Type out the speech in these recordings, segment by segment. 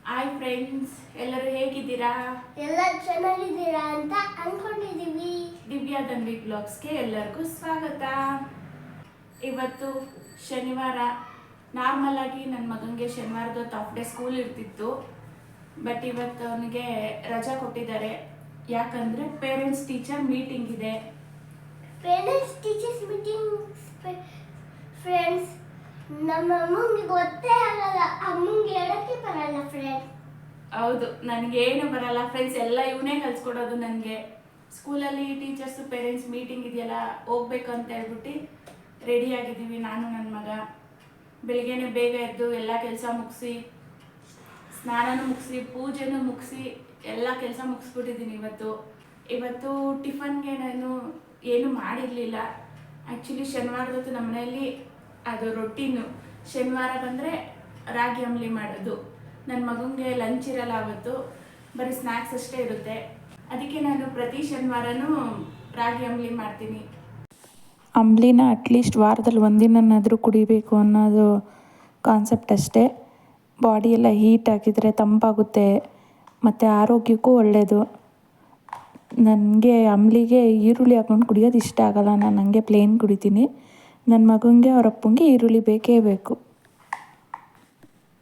Hi friends, ಎಲ್ಲರೂ ಹೇಗಿದ್ದೀರಾ? ಎಲ್ಲ ಚೆನ್ನಾಗಿದ್ದೀರಾ ಅಂತ ಅನ್ಕೊಂಡಿದ್ದೀವಿ. ದಿವ್ಯಾ ದಂಬಿ ಬ್ಲಾಗ್ಸ್ಗೆ ಎಲ್ಲರಿಗೂ ಸ್ವಾಗತ. ಇವತ್ತು ಶನಿವಾರ. ನಾರ್ಮಲ್ ಆಗಿ ನನ್ನ ಮಗನಿಗೆ ಶನಿವಾರದ ಹಾಫ್ ಡೇ ಸ್ಕೂಲ್ ಇರ್ತಿತ್ತು. ಬಟ್ ಇವತ್ತು ಅವನಿಗೆ ರಜಾ ಕೊಟ್ಟಿದ್ದಾರೆ. ಯಾಕಂದರೆ ಪೇರೆಂಟ್ಸ್ ಟೀಚರ್ ಮೀಟಿಂಗ್ ಇದೆ. ಪೇರೆಂಟ್ಸ್ ಟೀಚರ್ಸ್ ಮೀಟಿಂಗ್ ಫ್ರೆಂಡ್ಸ್, ನಮ್ಮ ಅಮ್ಮಂಗೆ ಗೊತ್ತೇ ಆಗಲ್ಲ. ಅಮ್ಮಂಗೆ ಹೇಳಕ್ಕೆ ಬರಲ್ಲ ಫ್ರೆಂಡ್. ಹೌದು, ನನಗೇನು ಬರಲ್ಲ ಫ್ರೆಂಡ್ಸ್. ಎಲ್ಲ ಇವನೇ ಕಲಿಸ್ಕೊಡೋದು ನನಗೆ. ಸ್ಕೂಲಲ್ಲಿ ಟೀಚರ್ಸು ಪೇರೆಂಟ್ಸ್ ಮೀಟಿಂಗ್ ಇದೆಯಲ್ಲ, ಹೋಗ್ಬೇಕು ಅಂತ ಹೇಳ್ಬಿಟ್ಟು ರೆಡಿ ಆಗಿದ್ದೀವಿ ನಾನು ನನ್ನ ಮಗ. ಬೆಳಿಗ್ಗೆನೇ ಬೇಗ ಎದ್ದು ಎಲ್ಲ ಕೆಲಸ ಮುಗಿಸಿ, ಸ್ನಾನನೂ ಮುಗಿಸಿ, ಪೂಜೆನೂ ಮುಗಿಸಿ, ಎಲ್ಲ ಕೆಲಸ ಮುಗಿಸ್ಬಿಟ್ಟಿದ್ದೀನಿ. ಇವತ್ತು ಟಿಫನ್ಗೆ ನಾನು ಏನು ಮಾಡಿರಲಿಲ್ಲ. ಆ್ಯಕ್ಚುಲಿ ಶನಿವಾರದೊತ್ತು ನಮ್ಮ ಮನೆಯಲ್ಲಿ ಅದು ರೊಟ್ಟಿನು. ಶನಿವಾರ ಬಂದರೆ ರಾಗಿ ಅಂಬ್ಲಿ ಮಾಡೋದು. ನನ್ನ ಮಗನಿಗೆ ಲಂಚ್ ಇರಲ್ಲ, ಅವತ್ತು ಬರೀ ಸ್ನ್ಯಾಕ್ಸ್ ಅಷ್ಟೇ ಇರುತ್ತೆ. ಅದಕ್ಕೆ ನಾನು ಪ್ರತಿ ಶನಿವಾರನೂ ರಾಗಿ ಅಂಬ್ಲಿ ಮಾಡ್ತೀನಿ. ಅಂಬ್ಲಿನ ಅಟ್ಲೀಸ್ಟ್ ವಾರದಲ್ಲಿ ಒಂದಿನಾದರೂ ಕುಡಿಬೇಕು ಅನ್ನೋದು ಕಾನ್ಸೆಪ್ಟ್ ಅಷ್ಟೇ. ಬಾಡಿ ಎಲ್ಲ ಹೀಟ್ ಆಗಿದ್ರೆ ತಂಪಾಗುತ್ತೆ ಮತ್ತು ಆರೋಗ್ಯಕ್ಕೂ ಒಳ್ಳೆಯದು. ನನಗೆ ಅಂಬ್ಲಿಗೆ ಈರುಳ್ಳಿ ಹಾಕ್ಕೊಂಡು ಕುಡಿಯೋದು ಇಷ್ಟ ಆಗೋಲ್ಲ. ನಾನು ಹಂಗೆ ಪ್ಲೇನ್ ಕುಡಿತೀನಿ. ನನ್ನ ಮಗನಿಗೆ ಅವ್ರ ಅಪ್ಪಂಗೆ ಈರುಳ್ಳಿ ಬೇಕೇ ಬೇಕು.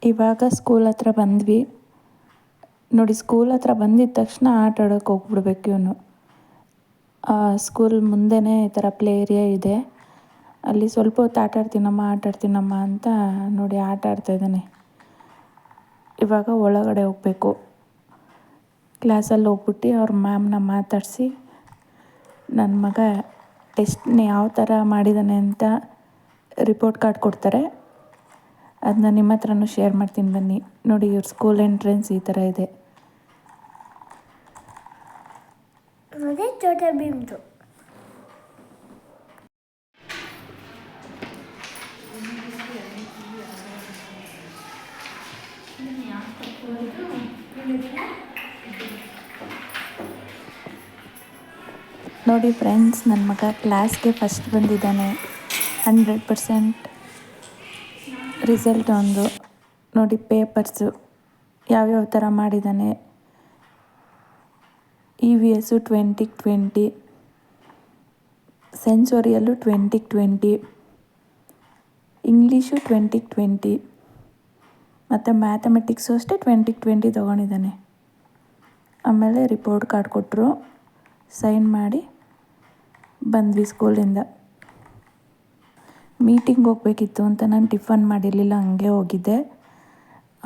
ಇವಾಗ ಸ್ಕೂಲ್ ಹತ್ರ ಬಂದ್ವಿ ನೋಡಿ. ಸ್ಕೂಲ್ ಹತ್ರ ಬಂದಿದ್ದ ತಕ್ಷಣ ಆಟ ಆಡೋಕ್ಕೆ ಹೋಗ್ಬಿಡ್ಬೇಕು ಇವನು. ಸ್ಕೂಲ್ ಮುಂದೆನೇ ಈ ಥರ ಪ್ಲೇ ಏರಿಯಾ ಇದೆ. ಅಲ್ಲಿ ಸ್ವಲ್ಪ ಹೊತ್ತು ಆಟಾಡ್ತೀನಮ್ಮ ಅಂತ ನೋಡಿ ಆಟ ಆಡ್ತಾಯಿದ್ದಾನೆ. ಇವಾಗ ಒಳಗಡೆ ಹೋಗಬೇಕು. ಕ್ಲಾಸಲ್ಲಿ ಹೋಗ್ಬಿಟ್ಟು ಅವ್ರ ಮ್ಯಾಮ್ನ ಮಾತಾಡಿಸಿ ನನ್ನ ಮಗ ಟೆಸ್ಟ್ನ ಯಾವ ಥರ ಮಾಡಿದ್ದಾನೆ ಅಂತ ರಿಪೋರ್ಟ್ ಕಾರ್ಡ್ ಕೊಡ್ತಾರೆ. ಅದನ್ನ ನಿಮ್ಮ ಹತ್ರನೂ ಶೇರ್ ಮಾಡ್ತೀನಿ ಬನ್ನಿ. ನೋಡಿ, ಇವ್ರ ಸ್ಕೂಲ್ ಎಂಟ್ರೆನ್ಸ್ ಈ ಥರ ಇದೆ. ಅದೇ ಚೋಟಾ ಭೀಮ್ದು. ನೋಡಿ ಫ್ರೆಂಡ್ಸ್, ನನ್ನ ಮಗ ಕ್ಲಾಸ್ಗೆ ಫಸ್ಟ್ ಬಂದಿದ್ದಾನೆ. 100% ರಿಸಲ್ಟ್ ಒಂದು ನೋಡಿ. ಪೇಪರ್ಸು ಯಾವ್ಯಾವ ಥರ ಮಾಡಿದ್ದಾನೆ. EVS 2020, ಸೆನ್ಸೋರಿಯಲ್ಲು 2020, ಇಂಗ್ಲೀಷು 2020 ಮತ್ತು ಮ್ಯಾಥಮೆಟಿಕ್ಸು ಅಷ್ಟೇ 2020 ತೊಗೊಂಡಿದ್ದಾನೆ. ಆಮೇಲೆ ರಿಪೋರ್ಟ್ ಕಾರ್ಡ್ ಕೊಟ್ಟರು, ಸೈನ್ ಮಾಡಿ ಬಂದ್ವಿ ಸ್ಕೂಲಿಂದ. ಮೀಟಿಂಗ್ ಹೋಗಬೇಕಿತ್ತು ಅಂತ ನಾನು ಟಿಫನ್ ಮಾಡಿರಲಿಲ್ಲ, ಹಂಗೆ ಹೋಗಿದ್ದೆ.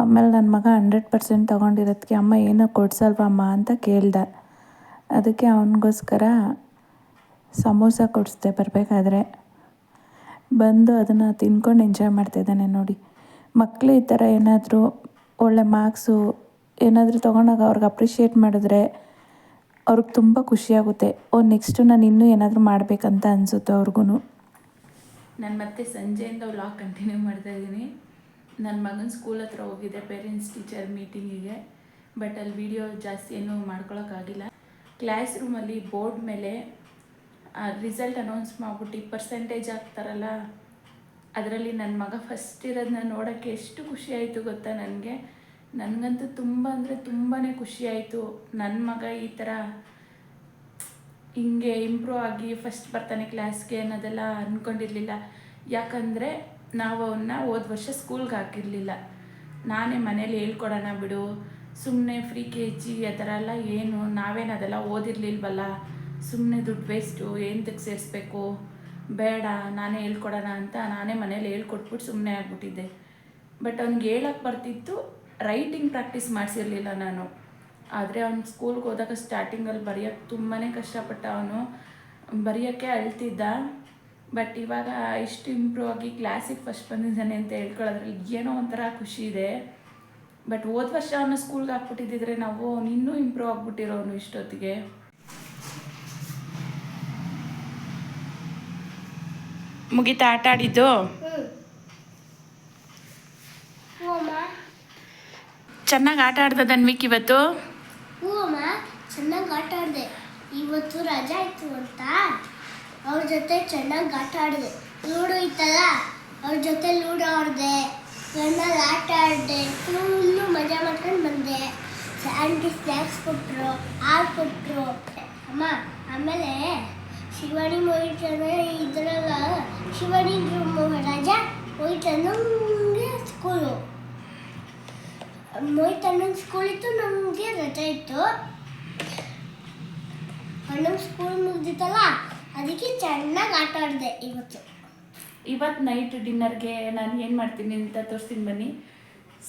ಆಮೇಲೆ ನನ್ನ ಮಗ 100% ತೊಗೊಂಡಿರೋದಕ್ಕೆ ಅಮ್ಮ ಏನೋ ಕೊಡ್ಸಲ್ವಮ್ಮ ಅಂತ ಕೇಳ್ದೆ. ಅದಕ್ಕೆ ಅವನಿಗೋಸ್ಕರ ಸಮೋಸ ಕೊಡಿಸ್ದೆ ಬರಬೇಕಾದ್ರೆ. ಬಂದು ಅದನ್ನು ತಿನ್ಕೊಂಡು ಎಂಜಾಯ್ ಮಾಡ್ತಾಯಿದ್ದಾನೆ ನೋಡಿ. ಮಕ್ಕಳು ಈ ಥರ ಏನಾದರೂ ಒಳ್ಳೆ ಮಾರ್ಕ್ಸು ಏನಾದರೂ ತೊಗೊಂಡಾಗ ಅವ್ರಿಗೆ ಅಪ್ರಿಷಿಯೇಟ್ ಮಾಡಿದ್ರೆ ಅವ್ರಿಗೆ ತುಂಬ ಖುಷಿಯಾಗುತ್ತೆ. ನೆಕ್ಸ್ಟು ನಾನು ಇನ್ನೂ ಏನಾದರೂ ಮಾಡಬೇಕಂತ ಅನಿಸುತ್ತೆ ಅವ್ರಿಗೂ. ನಾನು ಮತ್ತೆ ಸಂಜೆಯಿಂದ ವ್ಲಾಗ್ ಕಂಟಿನ್ಯೂ ಮಾಡ್ತಾಯಿದ್ದೀನಿ. ನನ್ನ ಮಗನ ಸ್ಕೂಲ್ ಹತ್ರ ಹೋಗಿದ್ದೆ ಪೇರೆಂಟ್ಸ್ ಟೀಚರ್ ಮೀಟಿಂಗಿಗೆ. ಬಟ್ ಅಲ್ಲಿ ವಿಡಿಯೋ ಜಾಸ್ತಿ ಏನೂ ಮಾಡ್ಕೊಳಕ್ಕಾಗಿಲ್ಲ. ಕ್ಲಾಸ್ ರೂಮಲ್ಲಿ ಬೋರ್ಡ್ ಮೇಲೆ ರಿಸಲ್ಟ್ ಅನೌನ್ಸ್ ಮಾಡಿಬಿಟ್ಟು ಪರ್ಸೆಂಟೇಜ್ ಹಾಕ್ತಾರಲ್ಲ, ಅದರಲ್ಲಿ ನನ್ನ ಮಗ ಫಸ್ಟ್ ಇರೋದನ್ನ ನೋಡೋಕ್ಕೆ ಎಷ್ಟು ಖುಷಿ ಆಯಿತು ಗೊತ್ತಾ ನನಗೆ. ನನಗಂತೂ ತುಂಬ ಅಂದರೆ ತುಂಬಾ ಖುಷಿ ಆಯಿತು. ನನ್ನ ಮಗ ಈ ಥರ ಹಿಂಗೆ ಇಂಪ್ರೂವ್ ಆಗಿ ಫಸ್ಟ್ ಬರ್ತಾನೆ ಕ್ಲಾಸ್ಗೆ ಅನ್ನೋದೆಲ್ಲ ಅಂದ್ಕೊಂಡಿರಲಿಲ್ಲ. ಯಾಕಂದರೆ ನಾವು ಅವನ್ನ ಹೋದ ವರ್ಷ ಸ್ಕೂಲ್ಗೆ ಹಾಕಿರಲಿಲ್ಲ. ನಾನೇ ಮನೇಲಿ ಹೇಳ್ಕೊಡೋಣ ಬಿಡು, ಸುಮ್ಮನೆ ಫ್ರೀ KG ಆ ಥರ ಎಲ್ಲ ಏನು, ನಾವೇನು ಅದೆಲ್ಲ ಓದಿರಲಿಲ್ವಲ್ಲ, ಸುಮ್ಮನೆ ದುಡ್ಡು ವೇಸ್ಟು, ಏನಕ್ಕೆ ಸೇರಿಸ್ಬೇಕು, ಬೇಡ ನಾನೇ ಹೇಳ್ಕೊಡೋಣ ಅಂತ ನಾನೇ ಮನೇಲಿ ಹೇಳ್ಕೊಟ್ಬಿಟ್ಟು ಸುಮ್ಮನೆ ಆಗಿಬಿಟ್ಟಿದ್ದೆ. ಬಟ್ ಅವ್ನಿಗೆ ಹೇಳೋಕ್ಕೆ ಬರ್ತಿತ್ತು, ರೈಟಿಂಗ್ ಪ್ರಾಕ್ಟೀಸ್ ಮಾಡಿಸಿರಲಿಲ್ಲ ನಾನು. ಆದರೆ ಅವ್ನು ಸ್ಕೂಲ್ಗೆ ಹೋದಾಗ ಸ್ಟಾರ್ಟಿಂಗಲ್ಲಿ ಬರೆಯೋಕ್ಕೆ ತುಂಬಾ ಕಷ್ಟಪಟ್ಟ. ಅವನು ಬರೆಯೋಕ್ಕೆ ಅಳ್ತಿದ್ದ. ಬಟ್ ಇವಾಗ ಇಷ್ಟು ಇಂಪ್ರೂವ್ ಆಗಿ ಕ್ಲಾಸಿಗೆ ಫಸ್ಟ್ ಬಂದಿದ್ದಾನೆ ಅಂತ ಹೇಳ್ಕೊಳ್ಳೋದ್ರಲ್ಲಿ ಏನೋ ಒಂಥರ ಖುಷಿ ಇದೆ. ಬಟ್ ಹೋದ ವರ್ಷ ಅವನು ಸ್ಕೂಲ್ಗೆ ಹಾಕ್ಬಿಟ್ಟಿದ್ದಿದ್ರೆ ನಾವು ಇನ್ನೂ ಇಂಪ್ರೂವ್ ಆಗಿಬಿಟ್ಟಿರೋನು ಇಷ್ಟೊತ್ತಿಗೆ. ಮುಗೀತಾ ಆಟ ಆಡಿದ್ದು? ಚೆನ್ನಾಗಿ ಆಟ ಆಡ್ದ ಧನ್ವಿಕ್ ಇವತ್ತು? ಹ್ಞೂ ಅಮ್ಮ, ಚೆನ್ನಾಗಿ ಆಟ ಆಡಿದೆ. ಇವತ್ತು ರಜಾ ಇತ್ತು ಅಂತ ಅವ್ರ ಜೊತೆ ಚೆನ್ನಾಗಿ ಆಟ ಆಡಿದೆ. ಲೂಡೋ ಇತ್ತಲ್ಲ, ಅವ್ರ ಜೊತೆ ಲೂಡೋ ಆಡಿದೆ. ಗಂಡಲ್ಲಿ ಆಟ ಆಡಿದೆ, ಫುಲ್ಲು ಮಜಾ ಮಾಡ್ಕೊಂಡು ಬಂದೆ. ಆಂಟಿ ಸ್ನ್ಯಾಕ್ಸ್ ಕೊಟ್ಟರು, ಹಾಲು ಕೊಟ್ಟರು. ಅಮ್ಮ ಆಮೇಲೆ ಶಿವಾನಿ ಹೋಯ್ತಾನೆ ಇದ್ರಾಗ ಶಿವಾನಿ ರಜಾ ಹೋಯ್ತಂಗೆ ಸ್ಕೂಲು. ಮೊಯ್ತಣ್ಣನ ಸ್ಕೂಲ್ ಇತ್ತು, ನಮಗೆ ರಜೆ ಇತ್ತು. ಅಣ್ಣನ ಸ್ಕೂಲ್ ಮುಗ್ದಿತ್ತಲ್ಲ, ಅದಕ್ಕೆ ಚೆನ್ನಾಗಿ ಆಟ ಆಡಿದೆ ಇವತ್ತು. ಇವತ್ತು ನೈಟ್ ಡಿನ್ನರ್ಗೆ ನಾನು ಏನು ಮಾಡ್ತೀನಿ ಅಂತ ತೋರಿಸ್ತೀನಿ ಬನ್ನಿ.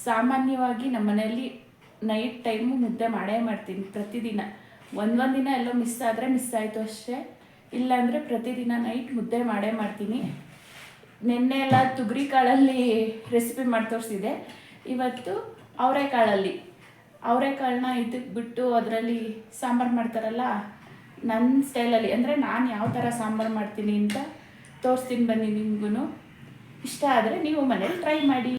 ಸಾಮಾನ್ಯವಾಗಿ ನಮ್ಮ ಮನೆಯಲ್ಲಿ ನೈಟ್ ಟೈಮು ಮುದ್ದೆ ಮಾಡೇ ಮಾಡ್ತೀನಿ ಪ್ರತಿದಿನ. ಒಂದೊಂದು ದಿನ ಎಲ್ಲೋ ಮಿಸ್ ಆದರೆ ಮಿಸ್ ಆಯಿತು ಅಷ್ಟೇ, ಇಲ್ಲಾಂದರೆ ಪ್ರತಿದಿನ ನೈಟ್ ಮುದ್ದೆ ಮಾಡೇ ಮಾಡ್ತೀನಿ. ನಿನ್ನೆ ಎಲ್ಲ ತುಗರಿ ಕಾಳಲ್ಲಿ ರೆಸಿಪಿ ಮಾಡಿ ತೋರಿಸಿದೆ. ಇವತ್ತು ಅವರೆಕಾಳನ್ನ ಇದಕ್ಕೆ ಬಿಟ್ಟು ಅದರಲ್ಲಿ ಸಾಂಬಾರು ಮಾಡ್ತಾರಲ್ಲ ನನ್ನ ಸ್ಟೈಲಲ್ಲಿ, ಅಂದರೆ ನಾನು ಯಾವ ಥರ ಸಾಂಬಾರು ಮಾಡ್ತೀನಿ ಅಂತ ತೋರಿಸ್ತೀನಿ ಬನ್ನಿ. ನಿಮಗೂ ಇಷ್ಟ ಆದರೆ ನೀವು ಮನೇಲಿ ಟ್ರೈ ಮಾಡಿ.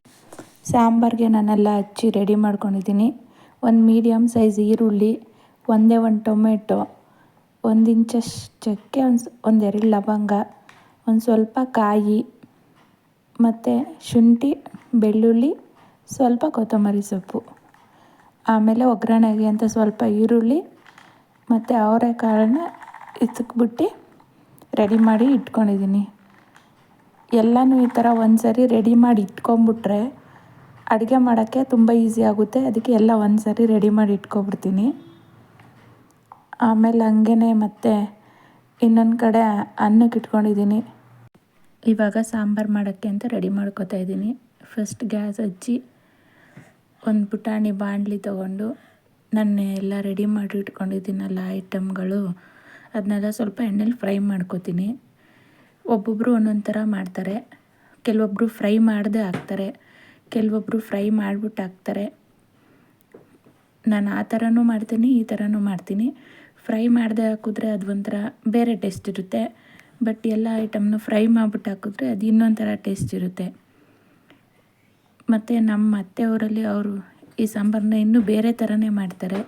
ಸಾಂಬಾರಿಗೆ ನಾನೆಲ್ಲ ಹಚ್ಚಿ ರೆಡಿ ಮಾಡ್ಕೊಂಡಿದ್ದೀನಿ. ಒಂದು ಮೀಡಿಯಮ್ ಸೈಜ್ ಈರುಳ್ಳಿ, ಒಂದು ಟೊಮೆಟೊ, 1 ಇಂಚಷ್ಟು ಚಕ್ಕೆ, ಒಂದೆರಡು ಲವಂಗ, ಒಂದು ಸ್ವಲ್ಪ ಕಾಯಿ ಮತ್ತು ಶುಂಠಿ, ಬೆಳ್ಳುಳ್ಳಿ, ಸ್ವಲ್ಪ ಕೊತ್ತಂಬರಿ ಸೊಪ್ಪು. ಆಮೇಲೆ ಒಗ್ಗರಣೆಗೆ ಅಂತ ಸ್ವಲ್ಪ ಈರುಳ್ಳಿ ಮತ್ತು ಅವರೆಕಾಳನ್ನ ಇಕ್ಕಬಿಟ್ಟು ರೆಡಿ ಮಾಡಿ ಇಟ್ಕೊಂಡಿದ್ದೀನಿ. ಎಲ್ಲನೂ ಈ ಥರ ಒಂದು ಸರಿ ರೆಡಿ ಮಾಡಿ ಇಟ್ಕೊಂಬಿಟ್ರೆ ಅಡುಗೆ ಮಾಡೋಕ್ಕೆ ತುಂಬ ಈಸಿ ಆಗುತ್ತೆ. ಅದಕ್ಕೆ ಎಲ್ಲ ಒಂದು ಸರಿ ರೆಡಿ ಮಾಡಿ ಇಟ್ಕೊಬಿಡ್ತೀನಿ. ಆಮೇಲೆ ಹಂಗೇ ಮತ್ತೆ ಇನ್ನೊಂದು ಕಡೆ ಅನ್ನಕ್ಕೆ ಇಟ್ಕೊಂಡಿದ್ದೀನಿ. ಇವಾಗ ಸಾಂಬಾರು ಮಾಡೋಕ್ಕೆ ಅಂತ ರೆಡಿ ಮಾಡ್ಕೊತಾ ಇದ್ದೀನಿ. ಫಸ್ಟ್ ಗ್ಯಾಸ್ ಹಚ್ಚಿ ಒಂದು ಪುಟಾಣಿ ಬಾಣಲಿ ತೊಗೊಂಡು ನಾನು ಎಲ್ಲ ರೆಡಿ ಮಾಡಿ ಇಟ್ಕೊಂಡಿದ್ದೀನಲ್ಲ ಐಟಮ್ಗಳು, ಅದನ್ನೆಲ್ಲ ಸ್ವಲ್ಪ ಎಣ್ಣೆಲಿ ಫ್ರೈ ಮಾಡ್ಕೊತೀನಿ. ಒಬ್ಬೊಬ್ಬರು ಒಂದೊಂದು ಥರ ಮಾಡ್ತಾರೆ. ಕೆಲವೊಬ್ಬರು ಫ್ರೈ ಮಾಡದೆ ಹಾಕ್ತಾರೆ, ಕೆಲವೊಬ್ಬರು ಫ್ರೈ ಮಾಡಿಬಿಟ್ಟು ಹಾಕ್ತಾರೆ. ನಾನು ಆ ಥರನೂ ಮಾಡ್ತೀನಿ, ಈ ಥರನೂ ಮಾಡ್ತೀನಿ. ಫ್ರೈ ಮಾಡದೆ ಹಾಕಿದ್ರೆ ಅದು ಒಂಥರ ಬೇರೆ ಟೇಸ್ಟ್ ಇರುತ್ತೆ. ಬಟ್ ಎಲ್ಲ ಐಟಮ್ನು ಫ್ರೈ ಮಾಡಿಬಿಟ್ಟು ಹಾಕಿದ್ರೆ ಅದು ಇನ್ನೊಂದು ಥರ ಟೇಸ್ಟ್ ಇರುತ್ತೆ. ಮತ್ತು ನಮ್ಮ ಅತ್ತೆಯವರಲ್ಲಿ ಅವರು ಈ ಸಾಂಬಾರನ್ನ ಇನ್ನೂ ಬೇರೆ ಥರನೇ ಮಾಡ್ತಾರೆ.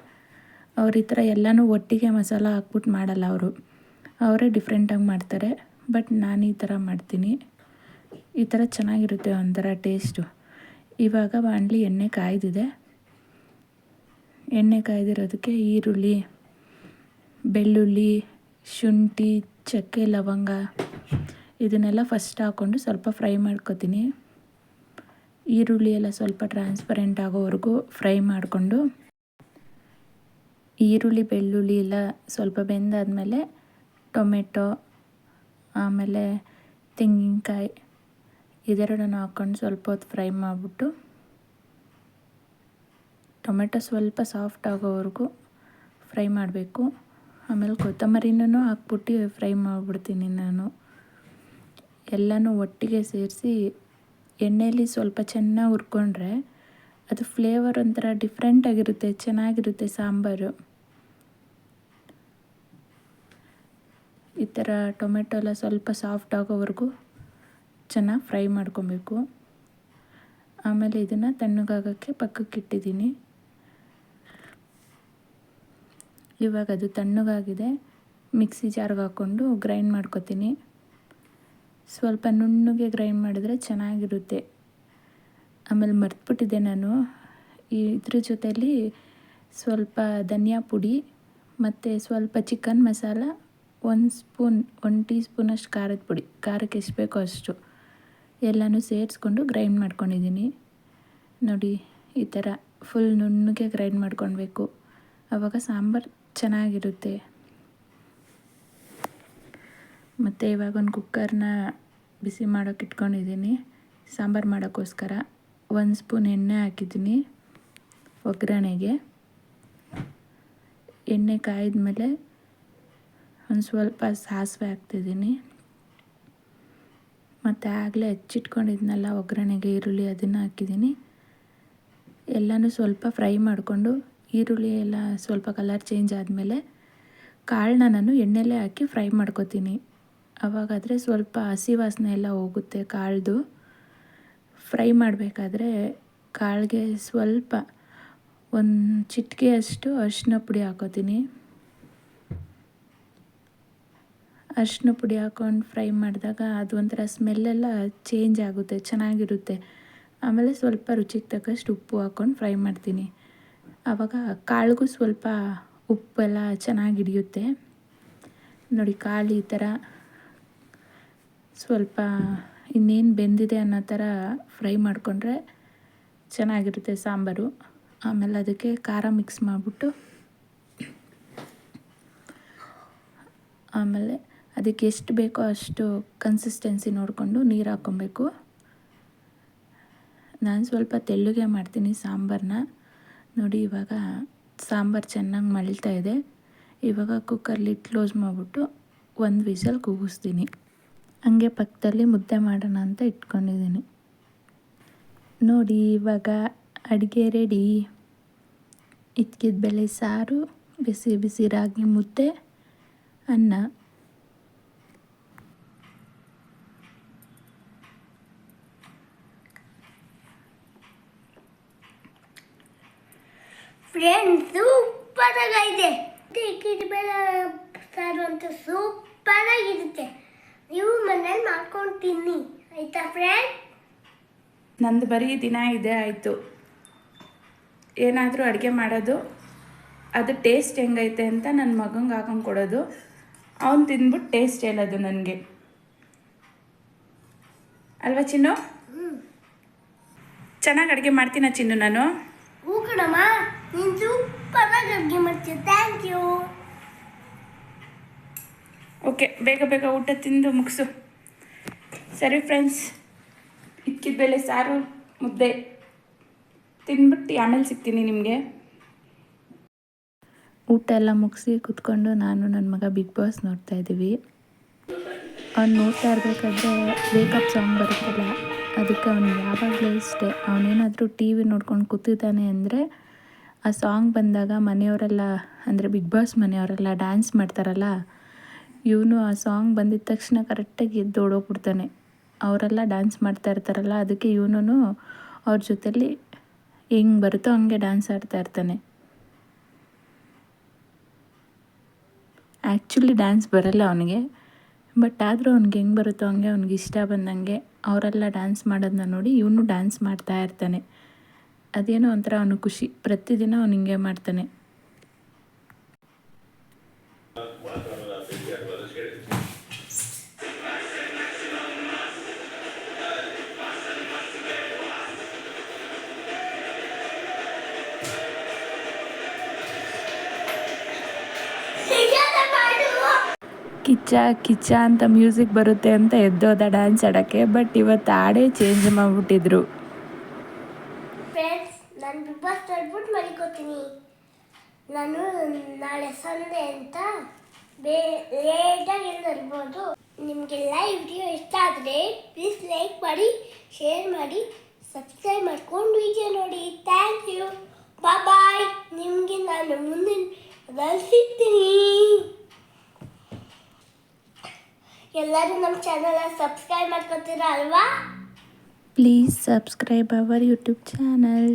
ಅವ್ರು ಈ ಥರ ಎಲ್ಲನೂ ಒಟ್ಟಿಗೆ ಮಸಾಲ ಹಾಕ್ಬಿಟ್ಟು ಮಾಡಲ್ಲ. ಅವರೇ ಡಿಫ್ರೆಂಟಾಗಿ ಮಾಡ್ತಾರೆ. ಬಟ್ ನಾನು ಈ ಥರ ಮಾಡ್ತೀನಿ. ಈ ಥರ ಚೆನ್ನಾಗಿರುತ್ತೆ ಒಂಥರ ಟೇಸ್ಟು. ಇವಾಗ ಬಾಣಲಿ ಎಣ್ಣೆ ಕಾಯ್ದಿದೆ. ಎಣ್ಣೆ ಕಾಯ್ದಿರೋದಕ್ಕೆ ಈರುಳ್ಳಿ, ಬೆಳ್ಳುಳ್ಳಿ, ಶುಂಠಿ, ಚಕ್ಕೆ, ಲವಂಗ ಇದನ್ನೆಲ್ಲ ಫಸ್ಟ್ ಹಾಕ್ಕೊಂಡು ಸ್ವಲ್ಪ ಫ್ರೈ ಮಾಡ್ಕೊತೀನಿ. ಈರುಳ್ಳಿ ಎಲ್ಲ ಸ್ವಲ್ಪ ಟ್ರಾನ್ಸ್ಪರೆಂಟ್ ಆಗೋವರೆಗೂ ಫ್ರೈ ಮಾಡಿಕೊಂಡು, ಈರುಳ್ಳಿ ಬೆಳ್ಳುಳ್ಳಿ ಎಲ್ಲ ಸ್ವಲ್ಪ ಬೆಂದಾದಮೇಲೆ ಟೊಮೆಟೊ, ಆಮೇಲೆ ತೆಂಗಿನಕಾಯಿ ಇದೆರಡನ್ನು ಹಾಕ್ಕೊಂಡು ಸ್ವಲ್ಪ ಹೊತ್ತು ಫ್ರೈ ಮಾಡಿಬಿಟ್ಟು, ಟೊಮೆಟೊ ಸ್ವಲ್ಪ ಸಾಫ್ಟ್ ಆಗೋವರೆಗೂ ಫ್ರೈ ಮಾಡಬೇಕು. ಆಮೇಲೆ ಕೊತ್ತಂಬರಿನೂ ಹಾಕ್ಬಿಟ್ಟು ಫ್ರೈ ಮಾಡಿಬಿಡ್ತೀನಿ ನಾನು. ಎಲ್ಲನೂ ಒಟ್ಟಿಗೆ ಸೇರಿಸಿ ಎಣ್ಣೆಯಲ್ಲಿ ಸ್ವಲ್ಪ ಚೆನ್ನಾಗಿ ಹುರ್ಕೊಂಡ್ರೆ ಅದು ಫ್ಲೇವರ್ ಒಂಥರ ಡಿಫ್ರೆಂಟಾಗಿರುತ್ತೆ, ಚೆನ್ನಾಗಿರುತ್ತೆ ಸಾಂಬಾರು. ಈ ಥರ ಟೊಮೆಟೊ ಎಲ್ಲ ಸ್ವಲ್ಪ ಸಾಫ್ಟ್ ಆಗೋವರೆಗೂ ಚೆನ್ನಾಗಿ ಫ್ರೈ ಮಾಡ್ಕೊಬೇಕು. ಆಮೇಲೆ ಇದನ್ನು ತಣ್ಣಗಾಗೋಕ್ಕೆ ಪಕ್ಕಕ್ಕೆ ಇಟ್ಟಿದ್ದೀನಿ. ಇವಾಗ ಅದು ತಣ್ಣಗಾಗಿದೆ. ಮಿಕ್ಸಿ ಜಾರ್ಗೆ ಹಾಕ್ಕೊಂಡು ಗ್ರೈಂಡ್ ಮಾಡ್ಕೊತೀನಿ. ಸ್ವಲ್ಪ ನುಣ್ಣಗೆ ಗ್ರೈಂಡ್ ಮಾಡಿದ್ರೆ ಚೆನ್ನಾಗಿರುತ್ತೆ. ಆಮೇಲೆ ಮರ್ತ್ಬಿಟ್ಟಿದ್ದೆ ನಾನು, ಇದ್ರ ಜೊತೆಯಲ್ಲಿ ಸ್ವಲ್ಪ ಧನಿಯಾ ಪುಡಿ ಮತ್ತು ಸ್ವಲ್ಪ ಚಿಕನ್ ಮಸಾಲ, 1 ಟೀ ಸ್ಪೂನಷ್ಟು ಖಾರದ ಪುಡಿ, ಖಾರಕ್ಕೆ ಎಷ್ಟು ಬೇಕೋ ಅಷ್ಟು ಎಲ್ಲನೂ ಸೇರಿಸ್ಕೊಂಡು ಗ್ರೈಂಡ್ ಮಾಡ್ಕೊಂಡಿದ್ದೀನಿ. ನೋಡಿ ಈ ಥರ ಫುಲ್ ನುಣ್ಣಗೆ ಗ್ರೈಂಡ್ ಮಾಡ್ಕೊಳ್ಬೇಕು. ಆವಾಗ ಸಾಂಬಾರು ಚೆನ್ನಾಗಿರುತ್ತೆ. ಮತ್ತು ಇವಾಗ ಒಂದು ಕುಕ್ಕರ್ನ ಬಿಸಿ ಮಾಡೋಕ್ಕೆ ಇಟ್ಕೊಂಡಿದ್ದೀನಿ. ಸಾಂಬಾರು ಮಾಡೋಕ್ಕೋಸ್ಕರ 1 ಸ್ಪೂನ್ ಎಣ್ಣೆ ಹಾಕಿದ್ದೀನಿ ಒಗ್ಗರಣೆಗೆ. ಎಣ್ಣೆ ಕಾಯ್ದ್ಮೇಲೆ ಒಂದು ಸ್ವಲ್ಪ ಸಾಸಿವೆ ಹಾಕ್ತಿದ್ದೀನಿ. ಮತ್ತು ಆಗಲೇ ಹಚ್ಚಿಟ್ಕೊಂಡಿದ್ನಲ್ಲ ಒಗ್ಗರಣೆಗೆ ಈರುಳ್ಳಿ, ಅದನ್ನು ಹಾಕಿದ್ದೀನಿ. ಎಲ್ಲನೂ ಸ್ವಲ್ಪ ಫ್ರೈ ಮಾಡಿಕೊಂಡು ಈರುಳ್ಳಿ ಎಲ್ಲ ಸ್ವಲ್ಪ ಕಲರ್ ಚೇಂಜ್ ಆದಮೇಲೆ ಕಾಳನ್ನ ನಾನು ಎಣ್ಣೆಲೇ ಹಾಕಿ ಫ್ರೈ ಮಾಡ್ಕೊತೀನಿ. ಆವಾಗಾದರೆ ಸ್ವಲ್ಪ ಹಸಿ ವಾಸನೆ ಎಲ್ಲ ಹೋಗುತ್ತೆ ಕಾಳ್ದು. ಫ್ರೈ ಮಾಡಬೇಕಾದ್ರೆ ಕಾಳಿಗೆ ಸ್ವಲ್ಪ ಒಂದು ಚಿಟಿಕೆಯಷ್ಟು ಅರಿಶಿನ ಪುಡಿ ಹಾಕೋತೀನಿ. ಅರಿಶಿನ ಪುಡಿ ಹಾಕ್ಕೊಂಡು ಫ್ರೈ ಮಾಡಿದಾಗ ಅದು ಒಂಥರ ಸ್ಮೆಲ್ಲೆಲ್ಲ ಚೇಂಜ್ ಆಗುತ್ತೆ, ಚೆನ್ನಾಗಿರುತ್ತೆ. ಆಮೇಲೆ ಸ್ವಲ್ಪ ರುಚಿಗೆ ತಕ್ಕಷ್ಟು ಉಪ್ಪು ಹಾಕ್ಕೊಂಡು ಫ್ರೈ ಮಾಡ್ತೀನಿ. ಆವಾಗ ಕಾಳಿಗೂ ಸ್ವಲ್ಪ ಉಪ್ಪೆಲ್ಲ ಚೆನ್ನಾಗಿ ಹಿಡಿಯುತ್ತೆ. ನೋಡಿ ಕಾಳು ಈ ಥರ ಸ್ವಲ್ಪ ಇನ್ನೇನು ಬೆಂದಿದೆ ಅನ್ನೋ ಥರ ಫ್ರೈ ಮಾಡಿಕೊಂಡ್ರೆ ಚೆನ್ನಾಗಿರುತ್ತೆ ಸಾಂಬಾರು. ಆಮೇಲೆ ಅದಕ್ಕೆ ಖಾರ ಮಿಕ್ಸ್ ಮಾಡಿಬಿಟ್ಟು ಆಮೇಲೆ ಅದಕ್ಕೆ ಎಷ್ಟು ಬೇಕೋ ಅಷ್ಟು ಕನ್ಸಿಸ್ಟೆನ್ಸಿ ನೋಡಿಕೊಂಡು ನೀರು ಹಾಕ್ಕೊಬೇಕು. ನಾನು ಸ್ವಲ್ಪ ತೆಳ್ಳಗೆ ಮಾಡ್ತೀನಿ ಸಾಂಬಾರನ್ನ. ನೋಡಿ ಇವಾಗ ಸಾಂಬಾರು ಚೆನ್ನಾಗಿ ಮಳ್ತಾ ಇದೆ. ಇವಾಗ ಕುಕ್ಕರ್ಲಿ ಕ್ಲೋಸ್ ಮಾಡಿಬಿಟ್ಟು 1 ವಿಸಲ್ ಕೂಗಿಸ್ತೀನಿ. ಹಂಗೆ ಪಕ್ಕದಲ್ಲಿ ಮುದ್ದೆ ಮಾಡೋಣ ಅಂತ ಇಟ್ಕೊಂಡಿದ್ದೀನಿ. ನೋಡಿ ಇವಾಗ ಅಡುಗೆ ರೆಡಿ. ಇದ್ಕಿದ ಬೇಳೆ ಸಾರು, ಬಿಸಿ ಬಿಸಿ ರಾಗಿ ಮುದ್ದೆ, ಅನ್ನ. ಫ್ರೆಂಡ್ಸ್ ಸೂಪರ್ ಆಗಿದೆ. ಇಕ್ಕಿದ ಬೇಳೆ ಸಾರು ಅಂತ ಸೂಪರ್ ಆಗಿರುತ್ತೆ. ನೀವು ಮನೇಲಿ ಮಾಡ್ಕೊಂಡು ತಿನ್ನಿ ಆಯ್ತಾ ಫ್ರೆಂಡ್? ನಂದು ಬರೀ ದಿನ ಇದೇ ಆಯಿತು. ಏನಾದರೂ ಅಡುಗೆ ಮಾಡೋದು, ಅದು ಟೇಸ್ಟ್ ಹೆಂಗೈತೆ ಅಂತ ನನ್ನ ಮಗಂಗೆ ಹಾಕೊಂಡು ಕೊಡೋದು, ಅವನು ತಿಂದ್ಬಿಟ್ಟು ಟೇಸ್ಟ್ ಹೇಳೋದು ನನಗೆ. ಅಲ್ವಾ ಚಿನ್ನು? ಚೆನ್ನಾಗಿ ಅಡುಗೆ ಮಾಡ್ತೀನ ಚಿನ್ನು ನಾನು? ಹೂ ಕಣಮ್ಮ, ನೀನು ಸೂಪರ್ ಆಗಿ ಅಡುಗೆ ಮಾಡ್ತೀಯ. Thank you. ಓಕೆ, ಬೇಗ ಬೇಗ ಊಟ ತಿಂದು ಮುಗಿಸು. ಸರಿ ಫ್ರೆಂಡ್ಸ್, ಇಕ್ಕಿದ ಬೇಳೆ ಸಾರು ಮುದ್ದೆ ತಿಂದ್ಬಿಟ್ಟು ಆಮೇಲೆ ಸಿಗ್ತೀನಿ ನಿಮಗೆ. ಊಟ ಎಲ್ಲ ಮುಗಿಸಿ ಕೂತ್ಕೊಂಡು ನಾನು ನನ್ನ ಮಗ ಬಿಗ್ ಬಾಸ್ ನೋಡ್ತಾ ಇದ್ದೀವಿ. ಅವ್ನು ನೋಡ್ತಾ ಇರಬೇಕಾದ್ರೆ ವೇಕಪ್ ಸಾಂಗ್ ಬರುತ್ತಲ್ಲ, ಅದಕ್ಕೆ ಅವ್ನು ಯಾವಾಗಲೂ ಇಷ್ಟೇ. ಅವನೇನಾದರೂ ಟಿ ವಿ ನೋಡ್ಕೊಂಡು ಕೂತಿದ್ದಾನೆ ಅಂದರೆ ಆ ಸಾಂಗ್ ಬಂದಾಗ ಮನೆಯವರೆಲ್ಲ, ಅಂದರೆ ಬಿಗ್ ಬಾಸ್ ಮನೆಯವರೆಲ್ಲ ಡ್ಯಾನ್ಸ್ ಮಾಡ್ತಾರಲ್ಲ, ಇವನು ಆ ಸಾಂಗ್ ಬಂದಿದ್ದ ತಕ್ಷಣ ಕರೆಕ್ಟಾಗಿ ಎದ್ದು ಓಡೋಗ್ಬಿಡ್ತಾನೆ. ಅವರೆಲ್ಲ ಡ್ಯಾನ್ಸ್ ಮಾಡ್ತಾ ಇರ್ತಾರಲ್ಲ, ಅದಕ್ಕೆ ಇವನು ಅವ್ರ ಜೊತೆಲಿ ಹೆಂಗೆ ಬರುತ್ತೋ ಹಂಗೆ ಡ್ಯಾನ್ಸ್ ಆಡ್ತಾ ಇರ್ತಾನೆ. ಆ್ಯಕ್ಚುಲಿ ಡ್ಯಾನ್ಸ್ ಬರಲ್ಲ ಅವನಿಗೆ, ಬಟ್ ಆದರೂ ಅವ್ನಿಗೆ ಹೆಂಗೆ ಬರುತ್ತೋ ಹಂಗೆ ಅವ್ನಿಗೆ ಇಷ್ಟ ಬಂದಂಗೆ ಅವರೆಲ್ಲ ಡ್ಯಾನ್ಸ್ ಮಾಡೋದನ್ನ ನೋಡಿ ಇವನು ಡ್ಯಾನ್ಸ್ ಮಾಡ್ತಾ ಇರ್ತಾನೆ. ಅದೇನೋ ಒಂಥರ ಅವನು ಖುಷಿ. ಪ್ರತಿದಿನ ಅವ್ನು ಹಿಂಗೆ ಮಾಡ್ತಾನೆ. ಕಿಚ್ಚ ಕಿಚ್ಚ ಅಂತ ಮ್ಯೂಸಿಕ್ ಬರುತ್ತೆ ಅಂತ ಎದ್ದೋದ ಡ್ಯಾನ್ಸ್ ಆಡೋಕ್ಕೆ. ಬಟ್ ಇವತ್ತು ಹಾಡೇ ಚೇಂಜ್ ಮಾಡಿಬಿಟ್ಟಿದ್ರು. ಫ್ರೆಂಡ್ಸ್, ನಾನು ಬಿಗ್ ಬಾಸ್ ನೋಡ್ಬಿಟ್ಟು ಮಲ್ಕೋತೀನಿ. ನಾನು ನಾಳೆ ಸಂಡೇ ಅಂತ ಲೇಟಾಗಿ ಇರ್ಬೋದು. ನಿಮಗೆಲ್ಲ ಈ ವಿಡಿಯೋ ಇಷ್ಟ ಆದರೆ ಪ್ಲೀಸ್ ಲೈಕ್ ಮಾಡಿ, ಶೇರ್ ಮಾಡಿ, ಸಬ್ಸ್ಕ್ರೈಬ್ ಮಾಡ್ಕೊಂಡು ವಿಡಿಯೋ ನೋಡಿ. Thank you. ಬಾಯ್. ನಿಮಗೆ ನಾನು ಮುಂದಿನ ಸಿಗ್ತೀನಿ. ಎಲ್ಲರೂ ನಮ್ಮ ಚಾನಲ್ ಸಬ್ಸ್ಕ್ರೈಬ್ ಮಾಡ್ಕೊತೀರಾ ಅಲ್ವಾ? Please subscribe our YouTube channel.